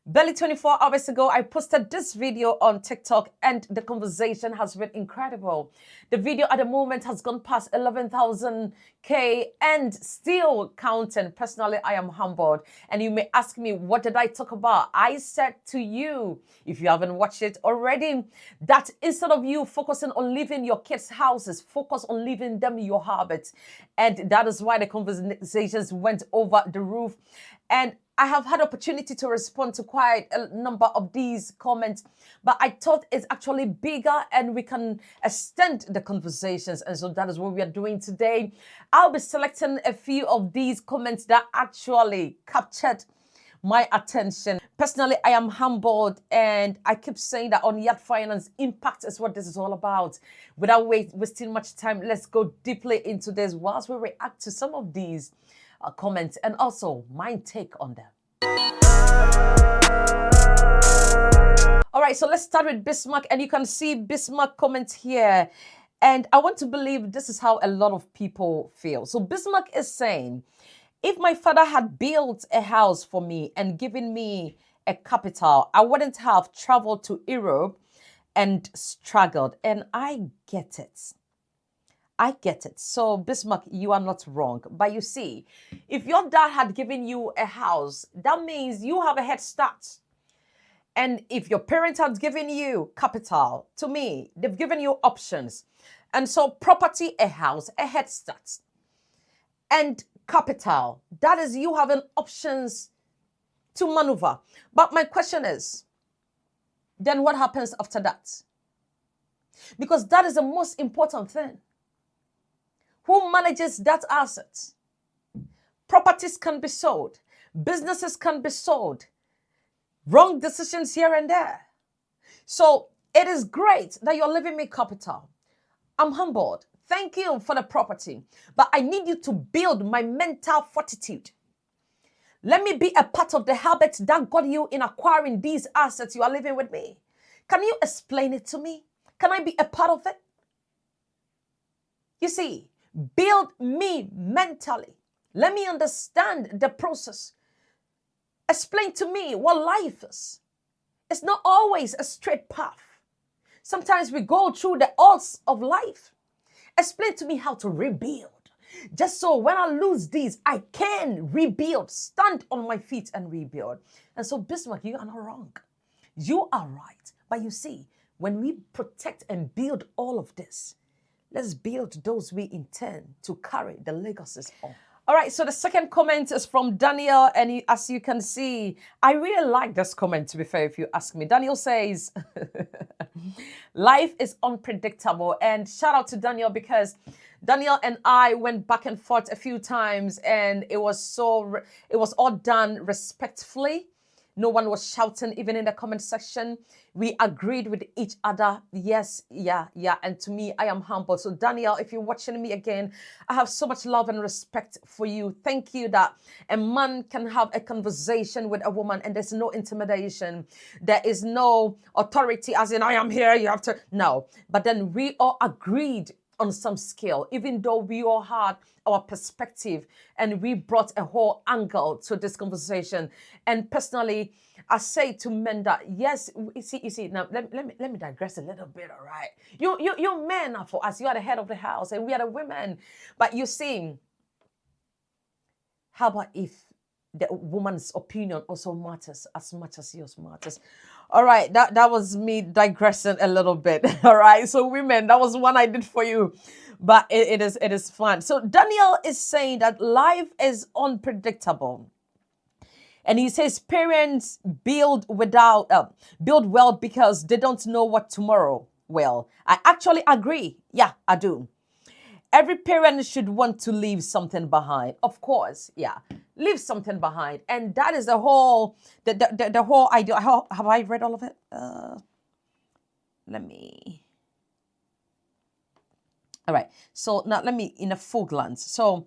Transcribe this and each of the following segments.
Barely 24 hours ago, I posted this video on TikTok and the conversation has been incredible. The video at the moment has gone past 11,000K and still counting. Personally, I am humbled. And you may ask me, what did I talk about? I said to you, if you haven't watched it already, that instead of you focusing on leaving your kids' houses, focus on leaving them your habits. And that is why the conversations went over the roof. And I have had opportunity to respond to quite a number of these comments, but I thought it's actually bigger and we can extend the conversations. And so that is what we are doing today. I'll be selecting a few of these comments that actually captured my attention. Personally, I am humbled and I keep saying that on YAT Finance, impact is what this is all about. Without wasting much time, let's go deeply into this whilst we react to some of these comments and also my take on them. All right, so let's start with Bismarck, and you can see Bismarck comments here. And I want to believe this is how a lot of people feel. So Bismarck is saying, if my father had built a house for me and given me a capital, I wouldn't have traveled to Europe and struggled. And I get it. I get it. So, Bismarck, you are not wrong. But you see, if your dad had given you a house, that means you have a head start. And if your parents had given you capital, to me, they've given you options. And so, property, a house, a head start. And capital, that is you having options to maneuver. But my question is, then what happens after that? Because that is the most important thing. Who manages that asset? Properties can be sold. Businesses can be sold. Wrong decisions here and there. So it is great that you're leaving me capital. I'm humbled. Thank you for the property. But I need you to build my mental fortitude. Let me be a part of the habit that got you in acquiring these assets you are living with me. Can you explain it to me? Can I be a part of it? You see, build me mentally. Let me understand the process. Explain to me what life is. It's not always a straight path. Sometimes we go through the odds of life. Explain to me how to rebuild. Just so when I lose these, I can rebuild, stand on my feet and rebuild. And so, Bismarck, you are not wrong. You are right. But you see, when we protect and build all of this, let's build those we intend to carry the legacies on. All right, so the second comment is from Daniel, and as you can see, I really like this comment, to be fair, if you ask me. Daniel says, life is unpredictable. And shout out to Daniel, because Daniel and I went back and forth a few times, and it was all done respectfully. No one was shouting, even in the comment section. We agreed with each other. Yes, yeah. And to me, I am humbled. So Daniel, if you're watching me again, I have so much love and respect for you. Thank you that a man can have a conversation with a woman and there's no intimidation. There is no authority as in, I am here, you have to. No. But then we all agreed on some scale, even though we all had our perspective and we brought a whole angle to this conversation. And personally, I say to men that, yes, you see, now let me digress a little bit, all right? You men are for us, you are the head of the house and we are the women. But you see, how about if the woman's opinion also matters as much as yours matters? All right, that was me digressing a little bit. All right, so women, that was one I did for you, but it is fun. So Daniel is saying that life is unpredictable, and he says parents build well because they don't know what tomorrow will. I actually agree. Yeah, I do. Every parent should want to leave something behind. Of course, yeah. Leave something behind. And that is the whole idea. Have I read all of it? Let me. All right. So now let me, in a full glance. So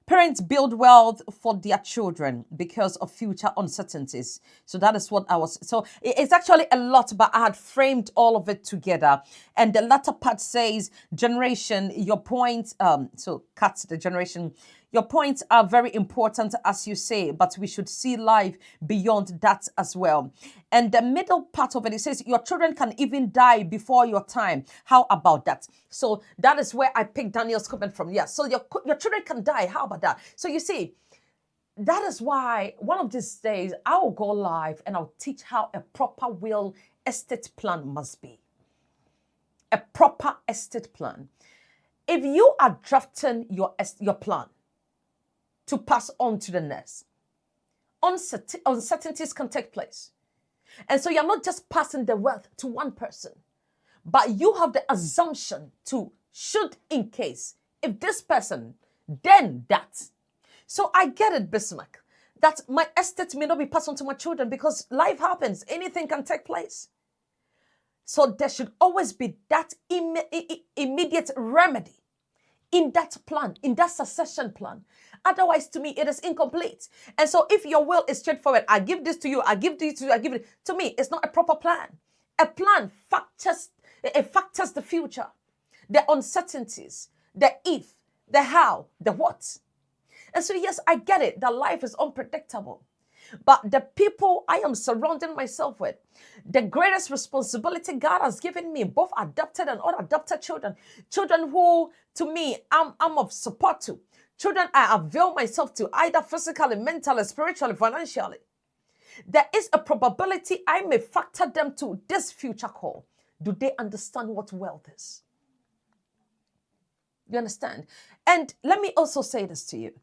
parents build wealth for their children because of future uncertainties. So that is what I was. So it's actually a lot, but I had framed all of it together. And the latter part says, generation, your point. So cut the generation. Your points are very important, as you say, but we should see life beyond that as well. And the middle part of it, it says your children can even die before your time. How about that? So that is where I picked Daniel's comment from. Yeah, so your children can die. How about that? So you see, that is why one of these days I will go live and I'll teach how a proper will estate plan must be. A proper estate plan. If you are drafting your plan to pass on to the next, uncertainties can take place. And so you're not just passing the wealth to one person, but you have the assumption to, should in case, if this person, then that. So I get it, Bismarck, that my estate may not be passed on to my children because life happens. Anything can take place. So there should always be that immediate remedy in that plan, in that succession plan. Otherwise, to me, it is incomplete. And so if your will is straightforward, I give this to you, I give this to you, I give it, to me, it's not a proper plan. A plan factors the future, the uncertainties, the if, the how, the what. And so, yes, I get it, that life is unpredictable. But the people I am surrounding myself with, the greatest responsibility God has given me, both adopted and unadopted children, children who, to me, I'm of support to, children I avail myself to, either physically, mentally, spiritually, financially. There is a probability I may factor them to this future call. Do they understand what wealth is? You understand? And let me also say this to you.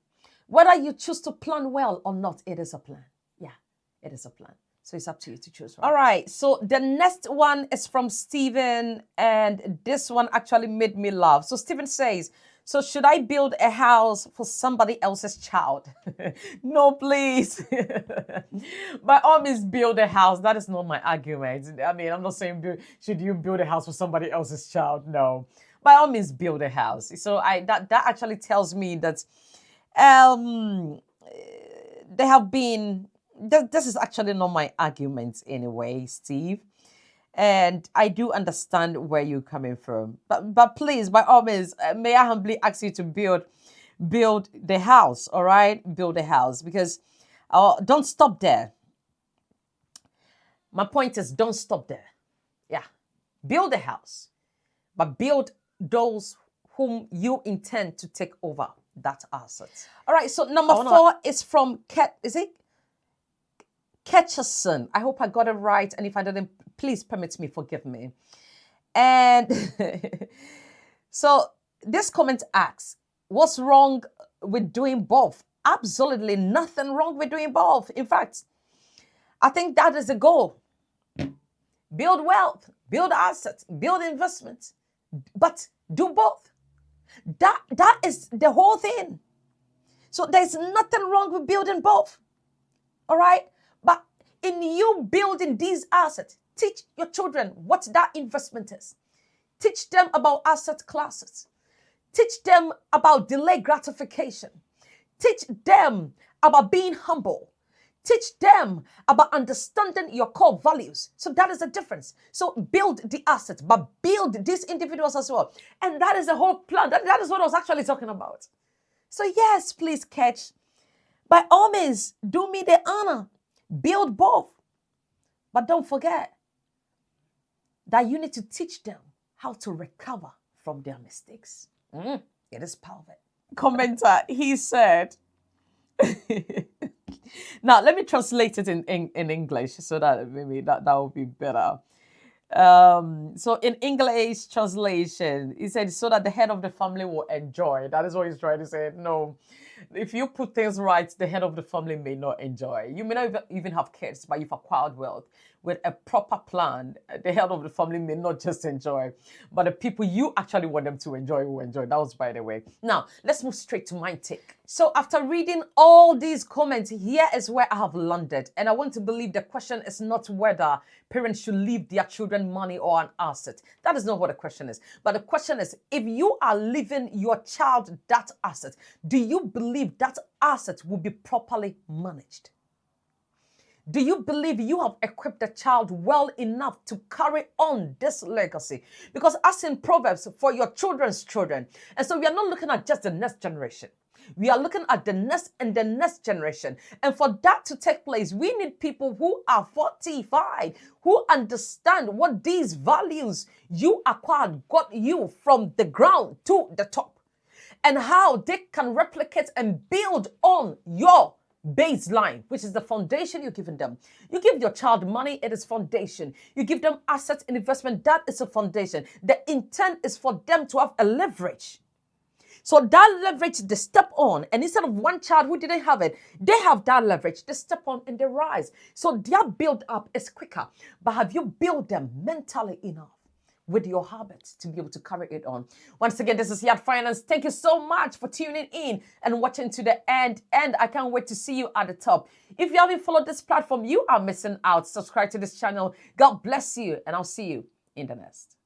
Whether you choose to plan well or not, it is a plan. Yeah, it is a plan. So it's up to you to choose. Right? All right. So the next one is from Stephen, and this one actually made me laugh. So Stephen says, so should I build a house for somebody else's child? No, please. By all means, build a house. That is not my argument. I mean, I'm not saying should you build a house for somebody else's child? No. By all means, build a house. So that actually tells me that there have been, this is actually not my argument anyway, Steve. And I do understand where you're coming from. But please, by all means, may I humbly ask you to build the house, all right? Build a house, because don't stop there. My point is, don't stop there. Yeah. Build a house, but build those whom you intend to take over that asset. All right, so number 4 is from Ketcherson. I hope I got it right. And if I didn't, please permit me, forgive me. And so this comment asks, what's wrong with doing both? Absolutely nothing wrong with doing both. In fact, I think that is the goal. Build wealth, build assets, build investments, but do both. That is the whole thing. So there's nothing wrong with building both. All right? But in you building these assets, teach your children what that investment is. Teach them about asset classes. Teach them about delayed gratification. Teach them about being humble. Teach them about understanding your core values. So that is the difference. So build the assets, but build these individuals as well. And that is the whole plan. That is what I was actually talking about. So yes, please, Catch. By all means, do me the honor. Build both. But don't forget that you need to teach them how to recover from their mistakes. It is part of it. Commenter, he said... Now, let me translate it in English so that maybe that will be better. So in English translation, he said, so that the head of the family will enjoy. That is what he's trying to say. No, if you put things right, the head of the family may not enjoy. You may not even have kids, but you've acquired wealth. With a proper plan, the head of the family may not just enjoy, but the people you actually want them to enjoy will enjoy. That was by the way. Now, let's move straight to my take. So after reading all these comments, here is where I have landed. And I want to believe the question is not whether parents should leave their children money or an asset. That is not what the question is. But the question is, if you are leaving your child that asset, do you believe that asset will be properly managed? Do you believe you have equipped the child well enough to carry on this legacy? Because as in Proverbs, for your children's children. And so we are not looking at just the next generation. We are looking at the next and the next generation. And for that to take place, we need people who are fortified, who understand what these values you acquired got you from the ground to the top, and how they can replicate and build on your baseline, which is the foundation you're giving them. You give your child money, it is foundation. You give them assets and investment, that is a foundation. The intent is for them to have a leverage. So that leverage, they step on, and instead of one child who didn't have it, they have that leverage. They step on and they rise. So their build up is quicker. But have you built them mentally enough with your habits to be able to carry it on? Once again, this is YAT Finance. Thank you so much for tuning in and watching to the end. And I can't wait to see you at the top. If you haven't followed this platform, you are missing out. Subscribe to this channel. God bless you, and I'll see you in the next.